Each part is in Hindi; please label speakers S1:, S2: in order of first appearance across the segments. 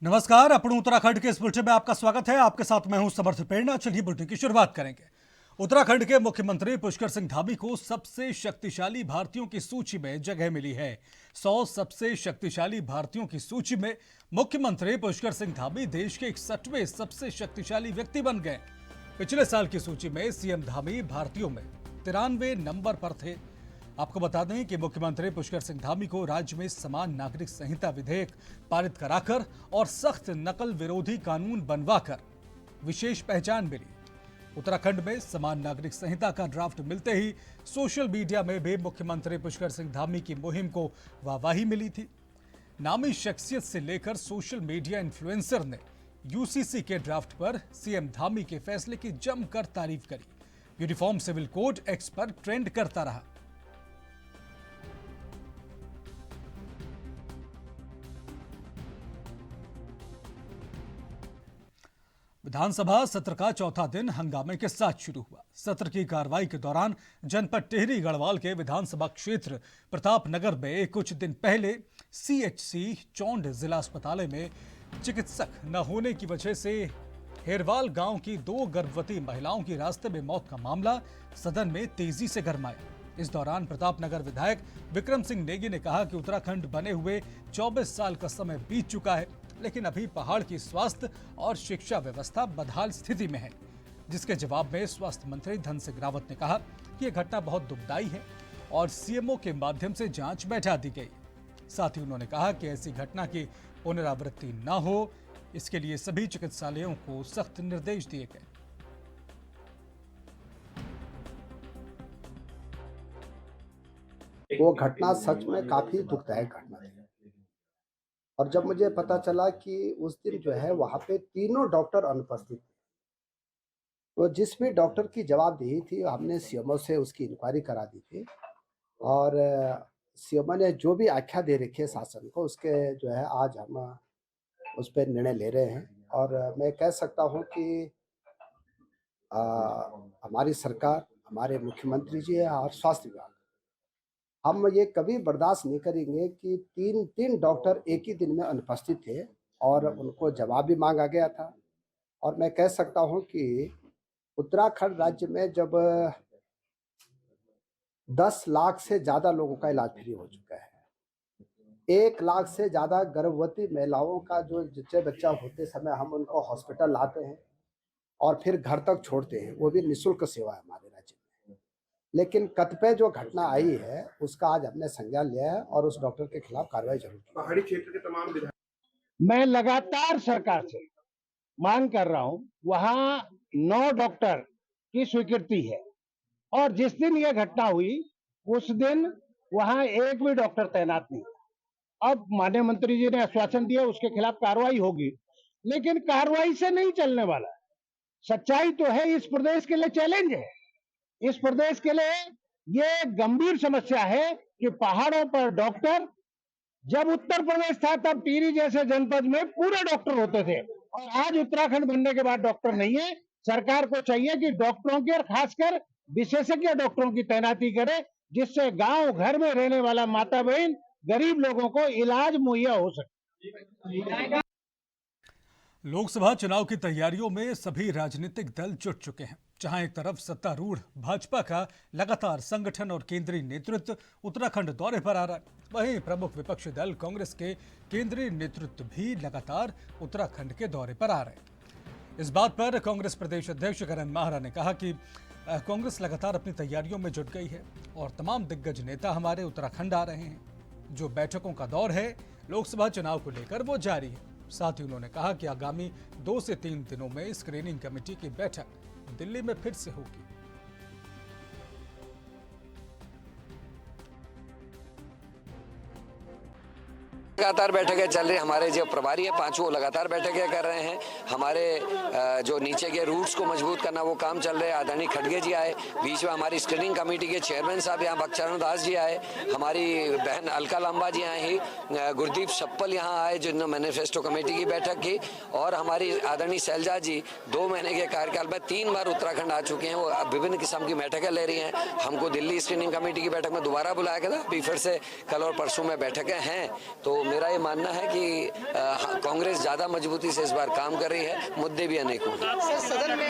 S1: नमस्कार, अपन उत्तराखंड के इस बुलेटिन में आपका स्वागत है। आपके साथ मैं हूं समर्थ पेड़ना। चलिए बुलेटिन की शुरुआत करेंगे। उत्तराखंड के मुख्यमंत्री पुष्कर सिंह धामी को सबसे शक्तिशाली भारतीयों की सूची में जगह मिली है। 100 सबसे शक्तिशाली भारतीयों की सूची में मुख्यमंत्री पुष्कर सिंह धामी देश के 61वें सबसे शक्तिशाली व्यक्ति बन गए। पिछले साल की सूची में सीएम धामी भारतीयों में 93वें नंबर पर थे। आपको बता दें कि मुख्यमंत्री पुष्कर सिंह धामी को राज्य में समान नागरिक संहिता विधेयक पारित कराकर और सख्त नकल विरोधी कानून बनवाकर विशेष पहचान मिली। उत्तराखंड में समान नागरिक संहिता का ड्राफ्ट मिलते ही सोशल मीडिया में भी मुख्यमंत्री पुष्कर सिंह धामी की मुहिम को वाहवाही मिली थी। नामी शख्सियत से लेकर सोशल मीडिया इन्फ्लुएंसर ने यूसीसी के ड्राफ्ट पर सीएम धामी के फैसले की जमकर तारीफ करी। यूनिफॉर्म सिविल कोड एक्स पर ट्रेंड करता रहा। विधानसभा सत्र का चौथा दिन हंगामे के साथ शुरू हुआ। सत्र की कार्रवाई के दौरान जनपद टिहरी गढ़वाल के विधानसभा क्षेत्र प्रताप नगर में कुछ दिन पहले सीएचसी चौंड जिला अस्पताल में चिकित्सक न होने की वजह से हेरवाल गांव की 2 गर्भवती महिलाओं की रास्ते में मौत का मामला सदन में तेजी से गरमाया। इस दौरान प्रतापनगर विधायक विक्रम सिंह नेगी ने कहा कि उत्तराखंड बने हुए 24 साल का समय बीत चुका है, लेकिन अभी पहाड़ की स्वास्थ्य और शिक्षा व्यवस्था बदहाल स्थिति में है। जिसके जवाब में स्वास्थ्य मंत्री धन सिंह रावत ने कहा कि यह घटना बहुत दुखदायी है और सीएमओ के माध्यम से जांच बैठा दी गई। साथ ही उन्होंने कहा कि ऐसी घटना की पुनरावृत्ति न हो, इसके लिए सभी चिकित्सालयों को सख्त निर्देश दिए गए।
S2: वो घटना सच में काफी दुखदायक घटना थी और जब मुझे पता चला कि उस दिन जो है वहाँ पे तीनों डॉक्टर अनुपस्थित थे, तो जिस भी डॉक्टर की जवाबदेही थी हमने सीएमओ से उसकी इंक्वायरी करा दी थी और सीएमओ ने जो भी आख्या दे रखी है शासन को, उसके जो है आज हम उस पर निर्णय ले रहे हैं। और मैं कह सकता हूँ कि हमारी सरकार, हमारे मुख्यमंत्री जी और स्वास्थ्य विभाग, हम ये कभी बर्दाश्त नहीं करेंगे कि तीन डॉक्टर एक ही दिन में अनुपस्थित थे और उनको जवाब भी मांगा गया था। और मैं कह सकता हूं कि उत्तराखंड राज्य में जब 10 लाख से ज़्यादा लोगों का इलाज फ्री हो चुका है, 1 लाख से ज़्यादा गर्भवती महिलाओं का जो बच्चा होते समय हम उनको हॉस्पिटल लाते हैं और फिर घर तक छोड़ते हैं, वो भी निःशुल्क सेवा है हमारे राज्य में। लेकिन कतिपय जो घटना आई है उसका आज हमने संज्ञान लिया है और उस डॉक्टर के खिलाफ कार्रवाई जरूर की।
S3: पहाड़ी क्षेत्र के तमाम विधायक,
S4: मैं लगातार सरकार से मांग कर रहा हूं, वहां 9 डॉक्टर की स्वीकृति है और जिस दिन यह घटना हुई उस दिन वहां एक भी डॉक्टर तैनात नहीं। अब माननीय मंत्री जी ने आश्वासन दिया उसके खिलाफ कार्रवाई होगी, लेकिन कार्रवाई से नहीं चलने वाला। सच्चाई तो है, इस प्रदेश के लिए चैलेंज है। इस प्रदेश के लिए ये गंभीर समस्या है कि पहाड़ों पर डॉक्टर, जब उत्तर प्रदेश था तब टिहरी जैसे जनपद में पूरे डॉक्टर होते थे और आज उत्तराखंड बनने के बाद डॉक्टर नहीं है। सरकार को चाहिए कि डॉक्टरों की और खासकर विशेषज्ञ डॉक्टरों की तैनाती करे, जिससे गांव घर में रहने वाला माता बहन गरीब लोगों को इलाज मुहैया हो सके।
S1: लोकसभा चुनाव की तैयारियों में सभी राजनीतिक दल जुट चुके हैं। जहां एक तरफ सत्तारूढ़ भाजपा का लगातार संगठन और केंद्रीय नेतृत्व उत्तराखंड दौरे पर आ रहा है, वहीं प्रमुख विपक्षी दल कांग्रेस के केंद्रीय नेतृत्व भी लगातार उत्तराखंड के दौरे पर आ रहे हैं। इस बात पर कांग्रेस प्रदेश अध्यक्ष करण माहरा ने कहा कि कांग्रेस लगातार अपनी तैयारियों में जुट गई है और तमाम दिग्गज नेता हमारे उत्तराखंड आ रहे हैं। जो बैठकों का दौर है लोकसभा चुनाव को लेकर वो जारी है। साथ ही उन्होंने कहा कि आगामी 2 से 3 दिनों में स्क्रीनिंग कमेटी की बैठक दिल्ली में फिर से होगी।
S5: लगातार बैठकें चल रही, हमारे जो प्रभारी है 5 वो लगातार बैठकें कर रहे हैं। हमारे जो नीचे के रूट्स को मजबूत करना वो काम चल रहे हैं। आदरणीय खड़गे जी आए, बीच में हमारी स्क्रीनिंग कमेटी के चेयरमैन साहब यहाँ भक्तचरण दास जी आए, हमारी बहन अलका लांबा जी आए ही, गुरदीप सप्पल यहाँ आए जिन्होंने मैनिफेस्टो कमेटी की बैठक की, और हमारी आदरणीय शैलजा जी 2 महीने के कार्यकाल में 3 बार उत्तराखंड आ चुके हैं। वो विभिन्न किस्म की बैठकें ले रही हैं। हमको दिल्ली स्क्रीनिंग कमेटी की बैठक में दोबारा बुलाया गया था, अभी फिर से कल और परसों में बैठकें हैं। तो मेरा ये मानना है कि कांग्रेस ज़्यादा मजबूती से इस बार काम कर रही है। मुद्दे भी अनेकों हैं।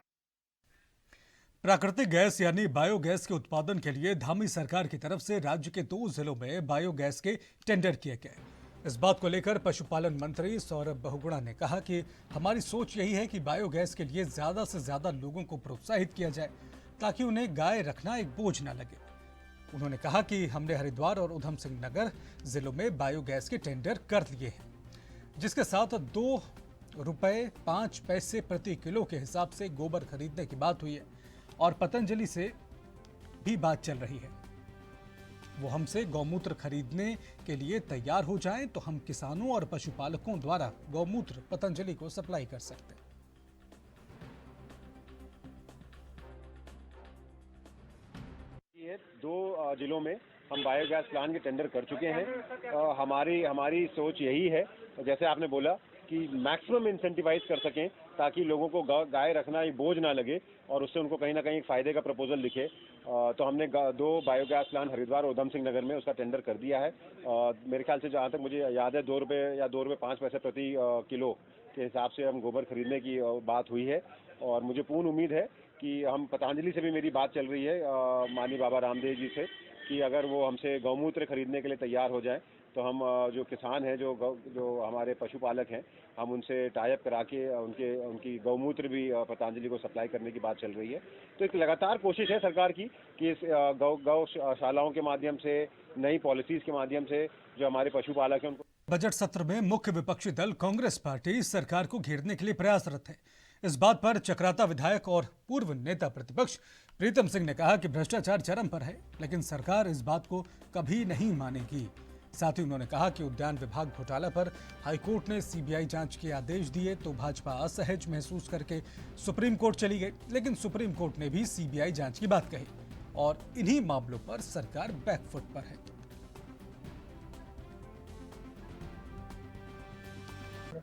S1: प्राकृतिक गैस यानी बायोगैस के उत्पादन के लिए धामी सरकार की तरफ से राज्य के 2 जिलों में बायोगैस के टेंडर किए गए। इस बात को लेकर पशुपालन मंत्री सौरभ बहुगुणा ने कहा कि हमारी सोच यही है कि बायोगैस के लिए ज्यादा से ज्यादा लोगों को प्रोत्साहित किया जाए ताकि उन्हें गाय रखना एक बोझ न लगे। उन्होंने कहा कि हमने हरिद्वार और उधम सिंह नगर जिलों में बायोगैस के टेंडर कर लिए हैं, जिसके साथ ₹2.05 प्रति किलो के हिसाब से गोबर खरीदने की बात हुई है और पतंजलि से भी बात चल रही है। वो हमसे गौमूत्र खरीदने के लिए तैयार हो जाएं तो हम किसानों और पशुपालकों द्वारा गौमूत्र पतंजलि को सप्लाई कर सकते हैं।
S3: ये 2 जिलों में हम बायोगैस प्लांट के टेंडर कर चुके हैं। हमारी सोच यही है, जैसे आपने बोला, कि मैक्सिमम इंसेंटिवाइज कर सकें ताकि लोगों को गाय रखना एक बोझ ना लगे और उससे उनको कहीं ना कहीं फायदे का प्रपोजल लिखे। तो हमने 2 बायोगैस प्लांट हरिद्वार और उधम सिंह नगर में उसका टेंडर कर दिया है। मेरे ख्याल से जहाँ तक मुझे याद है ₹2 या ₹2.05 प्रति किलो के हिसाब से हम गोबर खरीदने की बात हुई है और मुझे पूर्ण उम्मीद है कि हम पतंजलि से भी मेरी बात चल रही है माननीय बाबा रामदेव जी से कि अगर वो हमसे गौमूत्र खरीदने के लिए तैयार हो जाए तो हम जो किसान हैं, जो हमारे पशुपालक हैं, हम उनसे टाइप करा के उनकी गौमूत्र भी पतंजलि को सप्लाई करने की बात चल रही है। तो एक लगातार कोशिश है सरकार की कि इस गौशालाओं के माध्यम से, नई पॉलिसीज के माध्यम से जो हमारे पशुपालक हैं उनको।
S1: बजट सत्र में मुख्य विपक्षी दल कांग्रेस पार्टी सरकार को घेरने के लिए प्रयासरत है। इस बात पर चक्राता विधायक और पूर्व नेता प्रतिपक्ष प्रीतम सिंह ने कहा कि भ्रष्टाचार चरम पर है, लेकिन सरकार इस बात को कभी नहीं मानेगी। साथ ही उन्होंने कहा कि उद्यान विभाग घोटाला पर हाईकोर्ट ने सीबीआई जांच के आदेश दिए तो भाजपा असहज महसूस करके सुप्रीम कोर्ट चली गई, लेकिन सुप्रीम कोर्ट ने भी सीबीआई जांच की बात कही और इन्हीं मामलों पर सरकार बैकफुट पर है।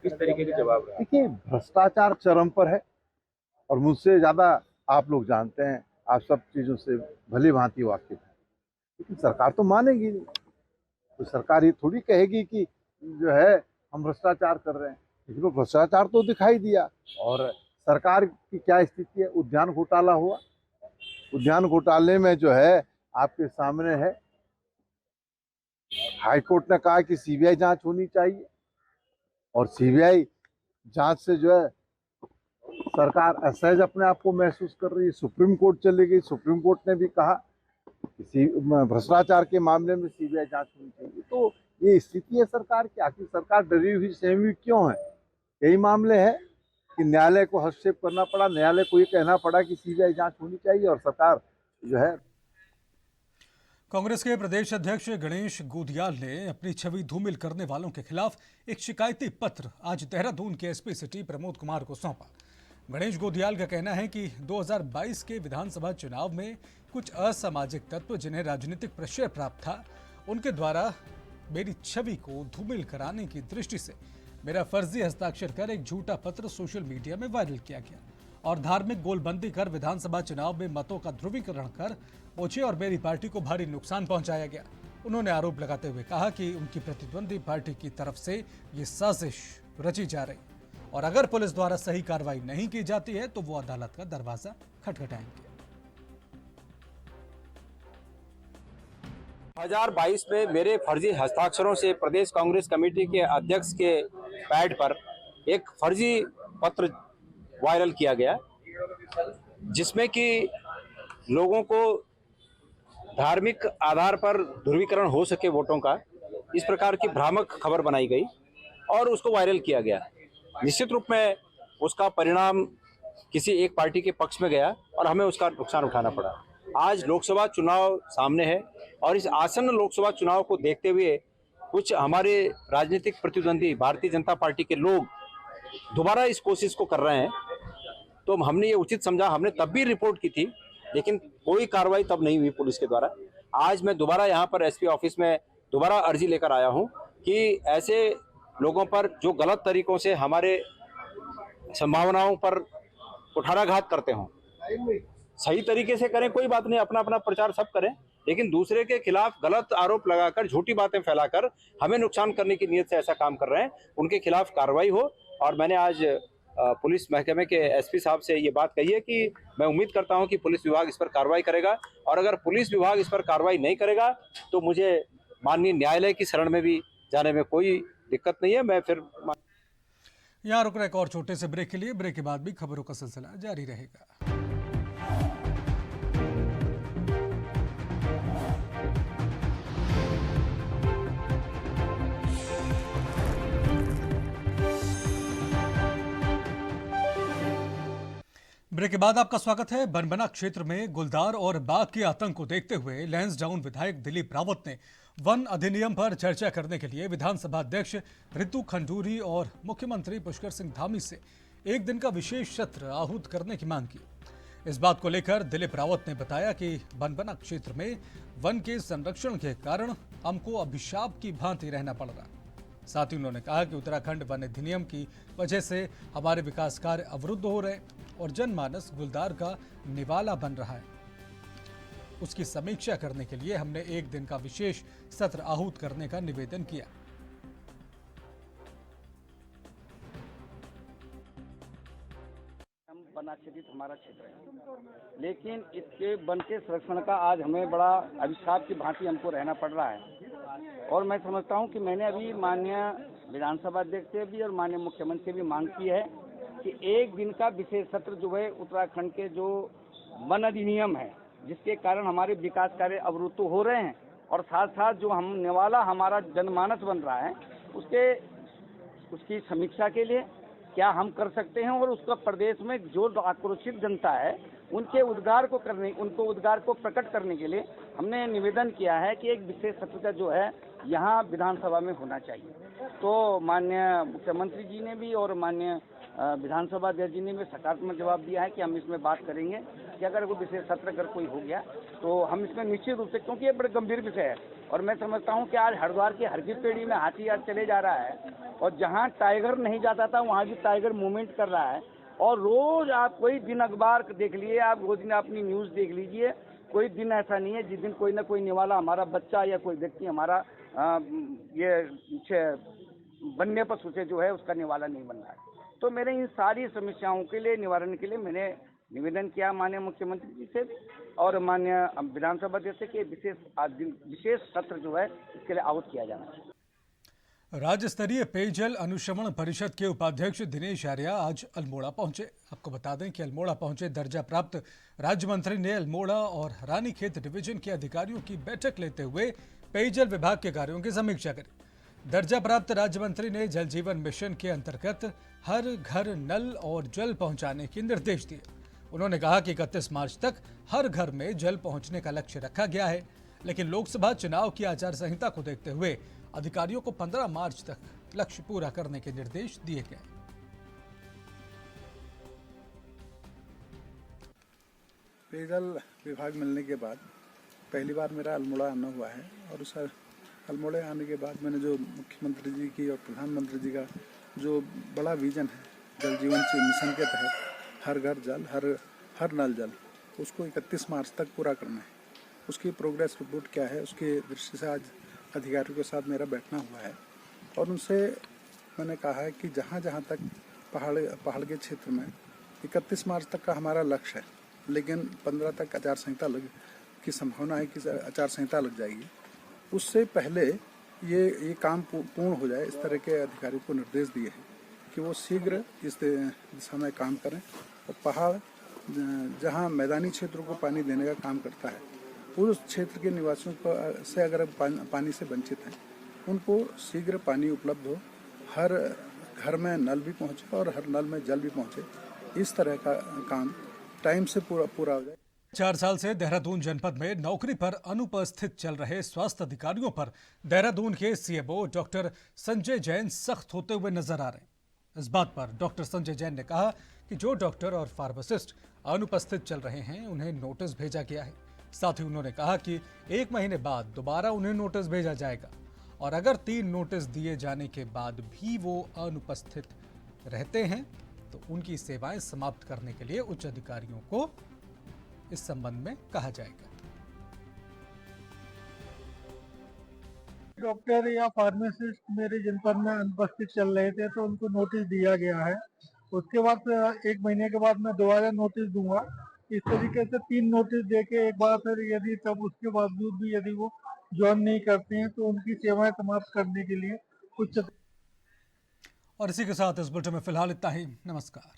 S6: किस तरीके के जवाब रहा?
S7: देखिए, भ्रष्टाचार चरम पर है और मुझसे ज्यादा आप लोग जानते हैं, आप सब चीजों से भली भांति वाकिफ है, लेकिन सरकार तो मानेगी नहीं। तो सरकार ये थोड़ी कहेगी कि जो है हम भ्रष्टाचार कर रहे हैं, लेकिन वो भ्रष्टाचार तो दिखाई दिया। और सरकार की क्या स्थिति है, उद्यान घोटाला हुआ, उद्यान घोटाले में जो है आपके सामने है, हाईकोर्ट ने कहा कि सीबीआई जांच होनी चाहिए और सीबीआई जांच से जो है सरकार असहज अपने आप को महसूस कर रही है। सुप्रीम कोर्ट चली गई, सुप्रीम कोर्ट ने भी कहा कि भ्रष्टाचार के मामले में सीबीआई जांच होनी चाहिए। तो ये स्थिति है सरकार की। आखिर सरकार डरी हुई, सहमी हुई क्यों है? यही मामले है कि न्यायालय को हस्तक्षेप करना पड़ा, न्यायालय को ये कहना पड़ा कि सीबीआई जांच होनी चाहिए और सरकार जो है।
S1: कांग्रेस के प्रदेश अध्यक्ष गणेश गोदियाल ने अपनी छवि धूमिल करने वालों के खिलाफ एक शिकायती पत्र आज देहरादून के एसपी सिटी प्रमोद कुमार को सौंपा। गणेश गोदियाल का कहना है कि 2022 के विधानसभा चुनाव में कुछ असामाजिक तत्व जिन्हें राजनीतिक प्रेशर प्राप्त था, उनके द्वारा मेरी छवि को धूमिल कराने की दृष्टि से मेरा फर्जी हस्ताक्षर कर एक झूठा पत्र सोशल मीडिया में वायरल किया गया और धार्मिक गोलबंदी कर विधानसभा चुनाव में मतों का ध्रुवीकरण कर मुझे और मेरी पार्टी को भारी नुकसान पहुंचाया गया। उन्होंने आरोप लगाते हुए कहा कि उनकी प्रतिद्वंदी पार्टी की तरफ से ये साजिश रची जा रही और अगर पुलिस द्वारा सही कार्रवाई नहीं की जाती है तो वो अदालत का दरवाजा खटखटाएंगे।
S6: 2022 में मेरे फर्जी हस्ताक्षरों से प्रदेश कांग्रेस कमेटी के अध्यक्ष के पैड पर एक फर्जी पत्र वायरल किया गया, जिसमें कि लोगों को धार्मिक आधार पर ध्रुवीकरण हो सके वोटों का, इस प्रकार की भ्रामक खबर बनाई गई और उसको वायरल किया गया। निश्चित रूप में उसका परिणाम किसी एक पार्टी के पक्ष में गया और हमें उसका नुकसान उठाना पड़ा। आज लोकसभा चुनाव सामने है और इस आसन्न लोकसभा चुनाव को देखते हुए कुछ हमारे राजनीतिक प्रतिद्वंदी भारतीय जनता पार्टी के लोग दोबारा इस कोशिश को कर रहे हैं। तो हमने ये उचित समझा, हमने तब भी रिपोर्ट की थी, लेकिन कोई कार्रवाई तब नहीं हुई पुलिस के द्वारा। आज मैं दोबारा यहाँ पर एसपी ऑफिस में दोबारा अर्जी लेकर आया हूँ कि ऐसे लोगों पर जो गलत तरीकों से हमारे संभावनाओं पर कुठाराघात करते हों, सही तरीके से करें, कोई बात नहीं, अपना अपना प्रचार सब करें, लेकिन दूसरे के खिलाफ गलत आरोप लगाकर झूठी बातें फैलाकर हमें नुकसान करने की नीयत से ऐसा काम कर रहे हैं, उनके खिलाफ कार्रवाई हो। और मैंने आज पुलिस महकमे के एसपी साहब से ये बात कही है कि मैं उम्मीद करता हूं कि पुलिस विभाग इस पर कार्रवाई करेगा, और अगर पुलिस विभाग इस पर कार्रवाई नहीं करेगा तो मुझे माननीय न्यायालय की शरण में भी जाने में कोई दिक्कत नहीं है। मैं फिर
S1: यहाँ रुक रहे एक और छोटे से ब्रेक के लिए। ब्रेक के बाद भी खबरों का सिलसिला जारी रहेगा। ब्रेक के बाद आपका स्वागत है। बनबना क्षेत्र में गुलदार और बाघ के आतंक को देखते हुए लैंसडाउन विधायक दिलीप रावत ने वन अधिनियम पर चर्चा करने के लिए विधानसभा अध्यक्ष रितु खंडूरी और मुख्यमंत्री पुष्कर सिंह धामी से एक दिन का विशेष सत्र आहूत करने की मांग की। इस बात को लेकर दिलीप रावत ने बताया कि बनबना क्षेत्र में वन के संरक्षण के कारण हमको अभिशाप की भांति रहना पड़ रहा। साथ ही उन्होंने कहा कि उत्तराखंड वन अधिनियम की वजह से हमारे विकास कार्य अवरुद्ध हो रहे और जनमानस गुलदार का निवाला बन रहा है। उसकी समीक्षा करने के लिए हमने एक दिन का विशेष सत्र आहूत करने का निवेदन किया।
S8: बना क्षेत्र हमारा क्षेत्र है, लेकिन इसके वन के संरक्षण का आज हमें बड़ा अभिशाप की भांति हमको रहना पड़ रहा है। और मैं समझता हूं कि मैंने अभी माननीय विधानसभा अध्यक्ष से भी और माननीय मुख्यमंत्री से भी मांग की है कि एक दिन का विशेष सत्र जो है उत्तराखंड के जो वन अधिनियम है जिसके कारण हमारे विकास कार्य अवरुद्ध हो रहे हैं और साथ साथ जो हम निवाला हमारा जनमानस बन रहा है उसकी समीक्षा के लिए क्या हम कर सकते हैं और उसका प्रदेश में जो आक्रोशित जनता है उनके उद्गार को प्रकट करने के लिए हमने निवेदन किया है कि एक विशेष सत्र का जो है यहाँ विधानसभा में होना चाहिए। तो माननीय मुख्यमंत्री जी ने भी और माननीय विधानसभा अध्यक्ष जी ने भी सकारात्मक जवाब दिया है कि हम इसमें बात करेंगे कि अगर कोई विशेष सत्र अगर कोई हो गया तो हम इसमें निश्चित रूप से, क्योंकि ये बड़े गंभीर विषय है और मैं समझता हूँ कि आज हरिद्वार की हरगिल पेड़ी में हाथी आज चले जा रहा है और जहाँ टाइगर नहीं जाता था वहाँ भी टाइगर मूवमेंट कर रहा है। और रोज आप कोई दिन अखबार देख लीजिए, आप रोज दिन अपनी न्यूज़ देख लीजिए, कोई दिन ऐसा नहीं है जिस दिन कोई ना कोई निवाला हमारा बच्चा या कोई व्यक्ति हमारा ये वन्य पशु से जो है उसका निवाला नहीं बन रहा है। तो मेरे इन सारी समस्याओं के लिए निवारण के लिए मैंने निवेदन किया माननीय मुख्यमंत्री जी से और माननीय विधानसभा अध्यक्ष से कि विशेष सत्र जो है इसके लिए आहूत किया जाना चाहिए।
S1: राज्य स्तरीय पेयजल अनुश्रवण परिषद के उपाध्यक्ष दिनेश आर्या आज अल्मोड़ा पहुंचे। आपको बता दें कि अल्मोड़ा पहुंचे दर्जा प्राप्त राज्य मंत्री ने अल्मोड़ा और रानीखेत डिवीजन के अधिकारियों की बैठक लेते हुए पेयजल विभाग के कार्यों की समीक्षा करी। दर्जा प्राप्त राज्य मंत्री ने जल जीवन मिशन के अंतर्गत हर घर नल और जल पहुंचाने के निर्देश दिए। उन्होंने कहा कि 31 मार्च तक हर घर में जल पहुंचने का लक्ष्य रखा गया है, लेकिन लोकसभा चुनाव की आचार संहिता को देखते हुए अधिकारियों को 15 मार्च तक लक्ष्य पूरा करने के निर्देश दिए गए।
S9: पेयजल विभाग मिलने के बाद पहली बार मेरा अल्मोड़ा आना हुआ है और उस अल्मोड़ा आने के बाद मैंने जो मुख्यमंत्री जी की और प्रधानमंत्री जी का जो बड़ा विजन है जल जीवन मिशन के तहत हर घर जल हर नल जल उसको 31 मार्च तक पूरा करना है। उसकी प्रोग्रेस रिपोर्ट क्या है उसकी दृष्टि से आज अधिकारियों के साथ मेरा बैठना हुआ है और उनसे मैंने कहा है कि जहाँ जहाँ तक पहाड़ के क्षेत्र में 31 मार्च तक का हमारा लक्ष्य है, लेकिन 15 तक आचार संहिता की संभावना है कि आचार संहिता लग जाएगी। उससे पहले ये काम पूर्ण हो जाए, इस तरह के अधिकारियों को निर्देश दिए हैं कि वो शीघ्र इस दिशा में काम करें और पहाड़ जहाँ मैदानी क्षेत्रों को पानी देने का काम करता है उस क्षेत्र के निवासियों को से अगर पानी से वंचित हैं उनको शीघ्र पानी उपलब्ध हो, हर घर में नल भी पहुँचे और हर नल में जल भी पहुँचे, इस तरह का काम टाइम से पूरा हो जाए।
S1: 4 साल से देहरादून जनपद में नौकरी पर अनुपस्थित चल रहे स्वास्थ्य अधिकारियों पर देहरादून के सीएमओ डॉक्टर संजय जैन सख्त होते हुए नजर आ रहे हैं। इस बात पर डॉक्टर संजय जैन ने कहा कि जो डॉक्टर और फार्मासिस्ट अनुपस्थित चल रहे हैं उन्हें नोटिस भेजा गया है। साथ ही उन्होंने कहा कि 1 महीने बाद दोबारा उन्हें नोटिस भेजा जाएगा और अगर 3 नोटिस दिए जाने के बाद भी वो अनुपस्थित रहते हैं तो उनकी सेवाएं समाप्त करने के लिए उच्च अधिकारियों को इस संबंध में कहा जाएगा।
S10: डॉक्टर या फार्मासिस्ट मेरे जनपद में अनुपस्थित चल रहे थे तो उनको नोटिस दिया गया है। उसके बाद 1 महीने के बाद मैं दोबारा नोटिस दूंगा। इस तरीके से 3 नोटिस देके एक बार फिर यदि तब उसके बावजूद भी यदि वो ज्वाइन नहीं करते हैं तो उनकी सेवाएं समाप्त करने के लिए कुछ।
S1: और इसी के साथ इस बुलेटिन में फिलहाल इतना ही। नमस्कार।